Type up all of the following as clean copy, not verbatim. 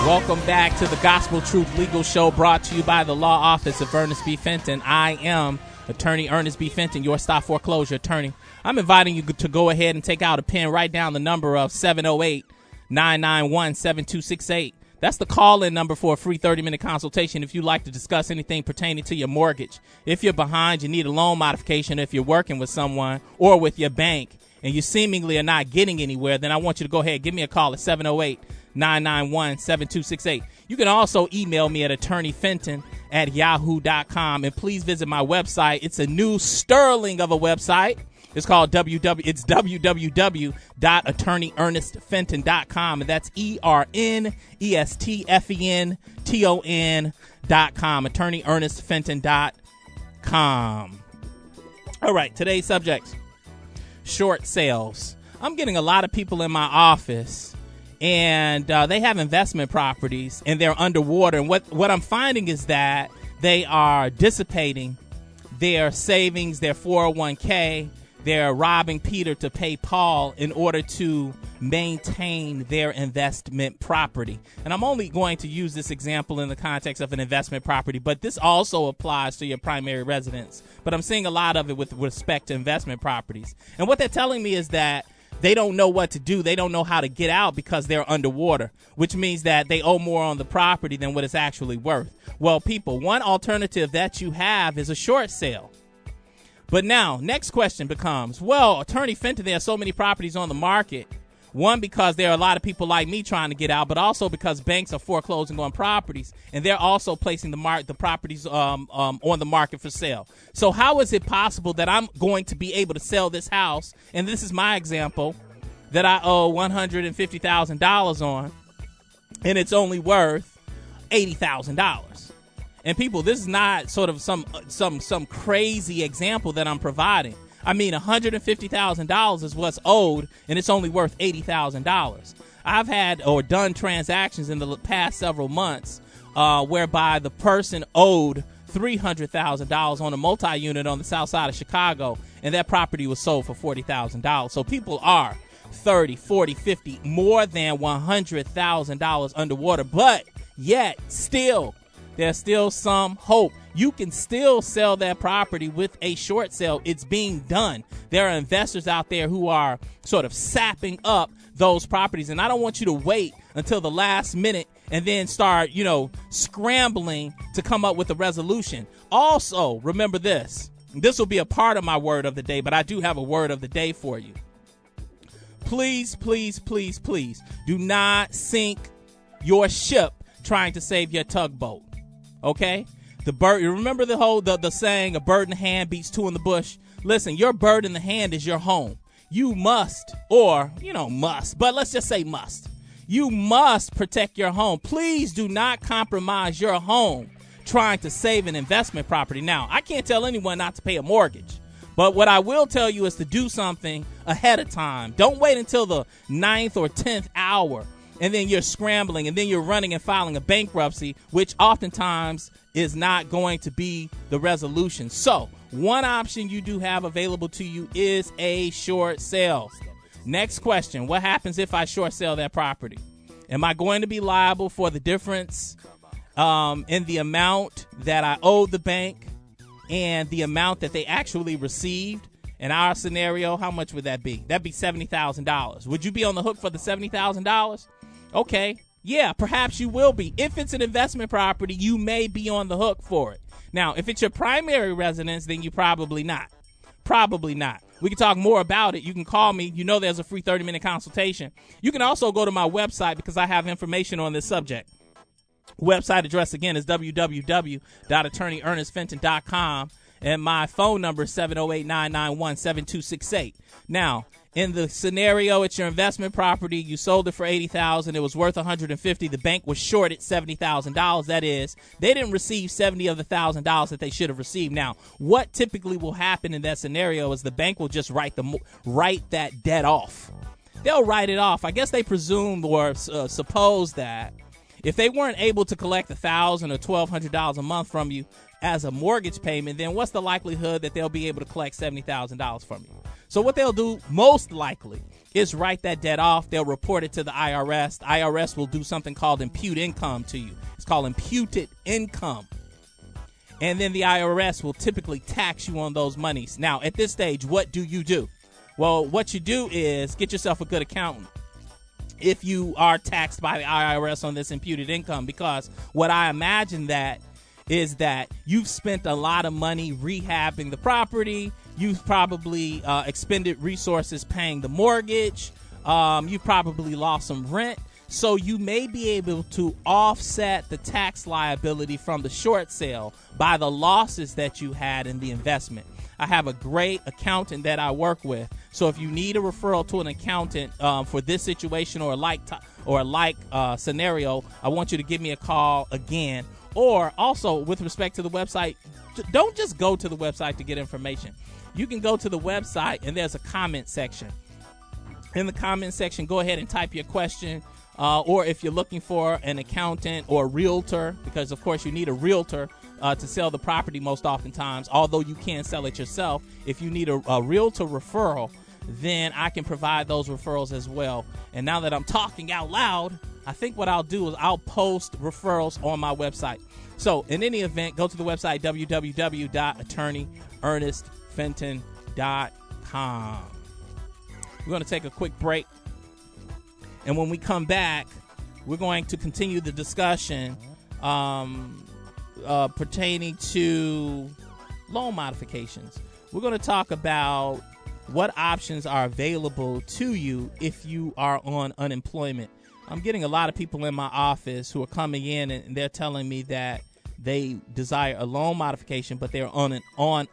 Welcome back to the Gospel Truth Legal Show, brought to you by the Law Office of Ernest B. Fenton. I am Attorney Ernest B. Fenton, your stop foreclosure attorney. I'm inviting you to go ahead and take out a pen, write down the number of 708-991-7268. That's the call-in number for a free 30-minute consultation if you'd like to discuss anything pertaining to your mortgage. If you're behind, you need a loan modification, if you're working with someone or with your bank and you seemingly are not getting anywhere, then I want you to go ahead, give me a call at 708-991-7268. You can also email me at attorneyfenton@yahoo.com, and please visit my website. It's a new sterling of a website. It's called www.attorneyernestfenton.com, and that's ERNESTFENTON.com, attorneyernestfenton.com. All right, today's subject, short sales. I'm getting a lot of people in my office, and they have investment properties, and they're underwater. And what I'm finding is that they are dissipating their savings, their 401k. They're robbing Peter to pay Paul in order to maintain their investment property. And I'm only going to use this example in the context of an investment property, but this also applies to your primary residence. But I'm seeing a lot of it with respect to investment properties. And what they're telling me is that they don't know what to do. They don't know how to get out because they're underwater, which means that they owe more on the property than what it's actually worth. Well, people, one alternative that you have is a short sale. But now, next question becomes, well, Attorney Fenton, there are so many properties on the market. One, because there are a lot of people like me trying to get out, but also because banks are foreclosing on properties, and they're also placing the properties on the market for sale. So how is it possible that I'm going to be able to sell this house, and this is my example, that I owe $150,000 on, and it's only worth $80,000? And people, this is not sort of some crazy example that I'm providing. I mean, $150,000 is what's owed, and it's only worth $80,000. I've had or done transactions in the past several months whereby the person owed $300,000 on a multi-unit on the south side of Chicago, and that property was sold for $40,000. So people are $30, $40, $50, more than $100,000 underwater, but yet still, there's still some hope. You can still sell that property with a short sale. It's being done. There are investors out there who are sort of sapping up those properties. And I don't want you to wait until the last minute and then start, scrambling to come up with a resolution. Also, remember this. This will be a part of my word of the day, but I do have a word of the day for you. Please, please, please, please do not sink your ship trying to save your tugboat. Okay? The bird, you remember the saying, a bird in the hand beats two in the bush? Listen, your bird in the hand is your home. You must, but let's just say must. You must protect your home. Please do not compromise your home trying to save an investment property. Now, I can't tell anyone not to pay a mortgage, but what I will tell you is to do something ahead of time. Don't wait until the 9th or 10th hour, and then you're scrambling, and then you're running and filing a bankruptcy, which oftentimes is not going to be the resolution. So, one option you do have available to you is a short sale. Next question, what happens if I short sell that property? Am I going to be liable for the difference in the amount that I owe the bank and the amount that they actually received? In our scenario, how much would that be? That'd be $70,000. Would you be on the hook for the $70,000? Okay, yeah, perhaps you will be. If it's an investment property, you may be on the hook for it. Now, if it's your primary residence, then you probably not. Probably not. We can talk more about it. You can call me. There's a free 30-minute consultation. You can also go to my website because I have information on this subject. Website address, again, is www.attorneyernestfenton.com, and my phone number is 708-991-7268. Now, in the scenario, it's your investment property. You sold it for $80,000. It was worth $150,000. The bank was shorted $70,000. That is, they didn't receive $70,000 of the $1,000 that they should have received. Now, what typically will happen in that scenario is the bank will just write that debt off. They'll write it off. I guess they presume or suppose that if they weren't able to collect $1,000 or $1,200 a month from you as a mortgage payment, then what's the likelihood that they'll be able to collect $70,000 from you? So what they'll do most likely is write that debt off. They'll report it to the IRS. The IRS will do something called impute income to you. It's called imputed income. And then the IRS will typically tax you on those monies. Now, at this stage, what do? Well, what you do is get yourself a good accountant if you are taxed by the IRS on this imputed income, because what I imagine that is that you've spent a lot of money rehabbing the property. You've probably expended resources paying the mortgage. You've probably lost some rent. So you may be able to offset the tax liability from the short sale by the losses that you had in the investment. I have a great accountant that I work with. So if you need a referral to an accountant for this situation or a like scenario, I want you to give me a call again. Or also, with respect to the website, don't just go to the website to get information. You can go to the website and there's a comment section. In the comment section, go ahead and type your question. Or if you're looking for an accountant or a realtor, because of course you need a realtor to sell the property most oftentimes, although you can sell it yourself. If you need a realtor referral, then I can provide those referrals as well. And now that I'm talking out loud, I think what I'll do is I'll post referrals on my website. So in any event, go to the website www.attorneyernestfenton.com. We're going to take a quick break. And when we come back, we're going to continue the discussion pertaining to loan modifications. We're going to talk about what options are available to you if you are on unemployment. I'm getting a lot of people in my office who are coming in and they're telling me that they desire a loan modification, but they're on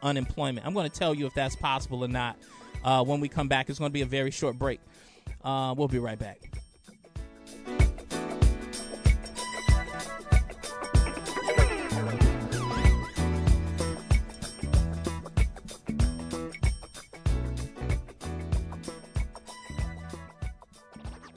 unemployment. I'm going to tell you if that's possible or not when we come back. It's going to be a very short break. We'll be right back.